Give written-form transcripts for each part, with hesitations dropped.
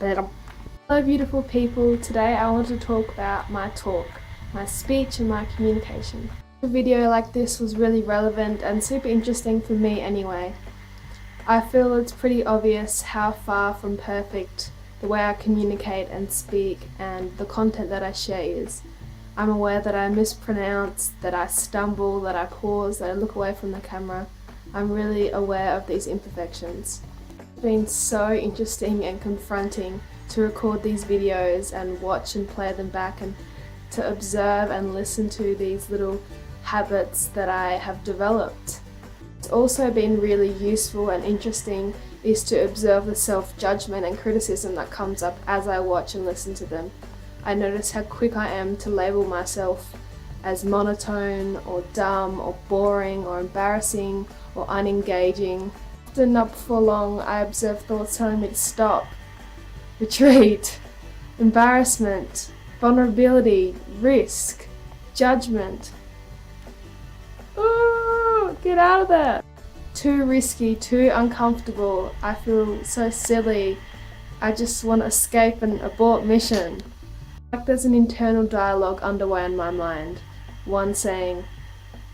Hello beautiful people, today I want to talk about my talk, my speech and my communication. A video like this was really relevant and super interesting for me anyway. I feel it's pretty obvious how far from perfect the way I communicate and speak and the content that I share is. I'm aware that I mispronounce, that I stumble, that I pause, that I look away from the camera. I'm really aware of these imperfections. It's been so interesting and confronting to record these videos and watch and play them back and to observe and listen to these little habits that I have developed. It's also been really useful and interesting is to observe the self-judgment and criticism that comes up as I watch and listen to them. I notice how quick I am to label myself as monotone or dumb or boring or embarrassing or unengaging. Often not before long I observe thoughts telling me to stop, retreat, embarrassment, vulnerability, risk, judgment. Ooh, get out of there! Too risky, too uncomfortable, I feel so silly, I just want to escape and abort mission. Like there's an internal dialogue underway in my mind, one saying,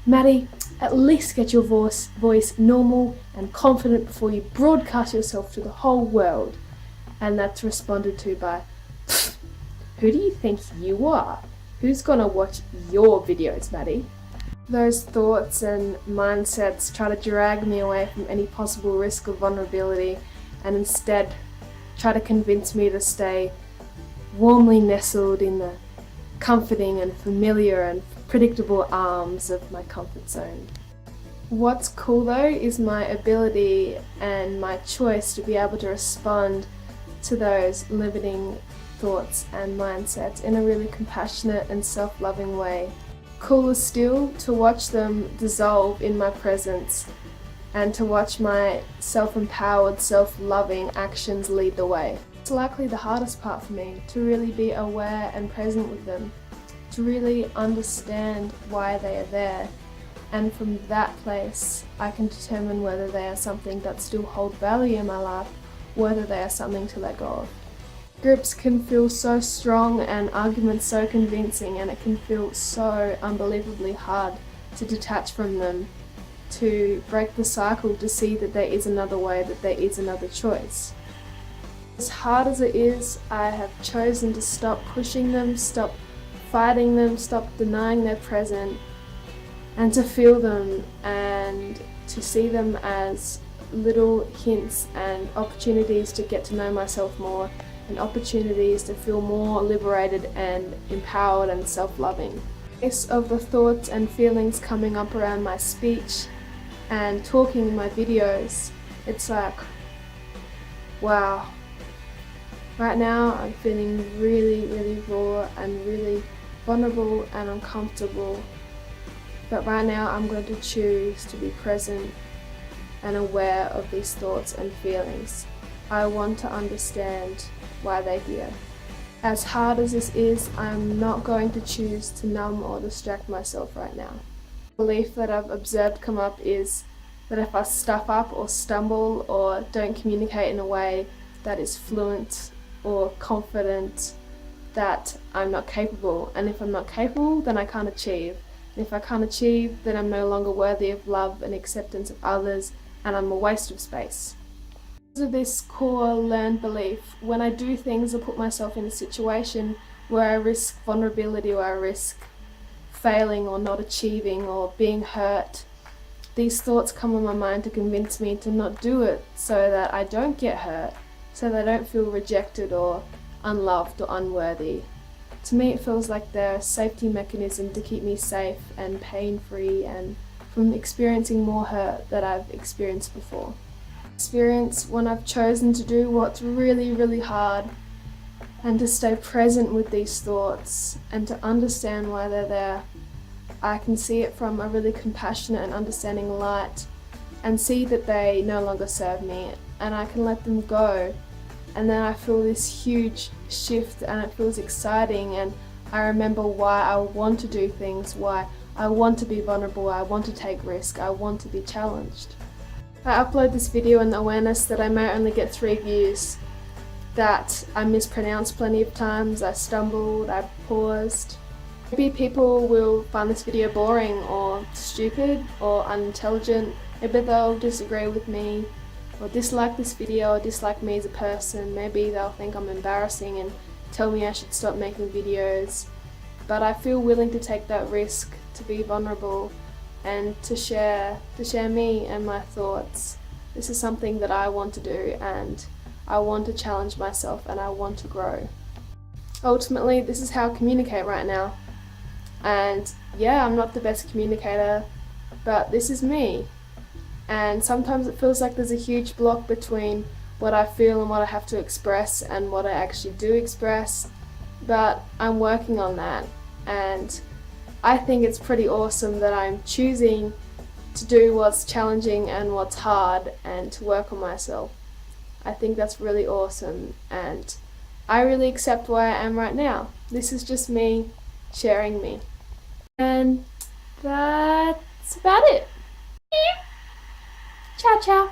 Maddie, at least get your voice normal and confident before you broadcast yourself to the whole world. And that's responded to by, who do you think you are? Who's gonna watch your videos, Maddie? Those thoughts and mindsets try to drag me away from any possible risk of vulnerability and instead try to convince me to stay warmly nestled in the comforting and familiar and predictable arms of my comfort zone. What's cool though is my ability and my choice to be able to respond to those limiting thoughts and mindsets in a really compassionate and self-loving way. Cooler still to watch them dissolve in my presence and to watch my self-empowered, self-loving actions lead the way. It's likely the hardest part for me, to really be aware and present with them, to really understand why they are there, and from that place I can determine whether they are something that still hold value in my life, whether they are something to let go of. Groups can feel so strong and arguments so convincing, and it can feel so unbelievably hard to detach from them, to break the cycle, to see that there is another way, that there is another choice. As hard as it is, I have chosen to stop pushing them, stop fighting them, stop denying their present, and to feel them and to see them as little hints and opportunities to get to know myself more and opportunities to feel more liberated and empowered and self-loving. Based of the thoughts and feelings coming up around my speech and talking in my videos, it's like, wow. Right now I'm feeling really raw and really vulnerable and uncomfortable, but right now I'm going to choose to be present and aware of these thoughts and feelings. I want to understand why they're here. As hard as this is, I'm not going to choose to numb or distract myself right now. The belief that I've observed come up is that if I stuff up or stumble or don't communicate in a way that is fluent or confident, that I'm not capable, and if I'm not capable then I can't achieve, and if I can't achieve then I'm no longer worthy of love and acceptance of others and I'm a waste of space. Because of this core learned belief, when I do things or put myself in a situation where I risk vulnerability or I risk failing or not achieving or being hurt, these thoughts come on my mind to convince me to not do it so that I don't get hurt, so that I don't feel rejected or unloved or unworthy. To me it feels like they're a safety mechanism to keep me safe and pain-free and from experiencing more hurt that I've experienced before. Experience when I've chosen to do what's really hard and to stay present with these thoughts and to understand why they're there. I can see it from a really compassionate and understanding light and see that they no longer serve me, and I can let them go, and then I feel this huge shift and it feels exciting, and I remember why I want to do things, why I want to be vulnerable, I want to take risk, I want to be challenged. I upload this video in the awareness that I may only get 3 views, that I mispronounced plenty of times, I stumbled, I paused. Maybe people will find this video boring or stupid or unintelligent. Maybe they'll disagree with me or dislike this video or dislike me as a person. Maybe they'll think I'm embarrassing and tell me I should stop making videos. But I feel willing to take that risk, to be vulnerable and to share me and my thoughts. This is something that I want to do, and I want to challenge myself and I want to grow. Ultimately, this is how I communicate right now. And yeah, I'm not the best communicator, but this is me. And sometimes it feels like there's a huge block between what I feel and what I have to express and what I actually do express. But I'm working on that, and I think it's pretty awesome that I'm choosing to do what's challenging and what's hard and to work on myself. I think that's really awesome, and I really accept where I am right now. This is just me sharing me. And that's about it. Ciao, ciao.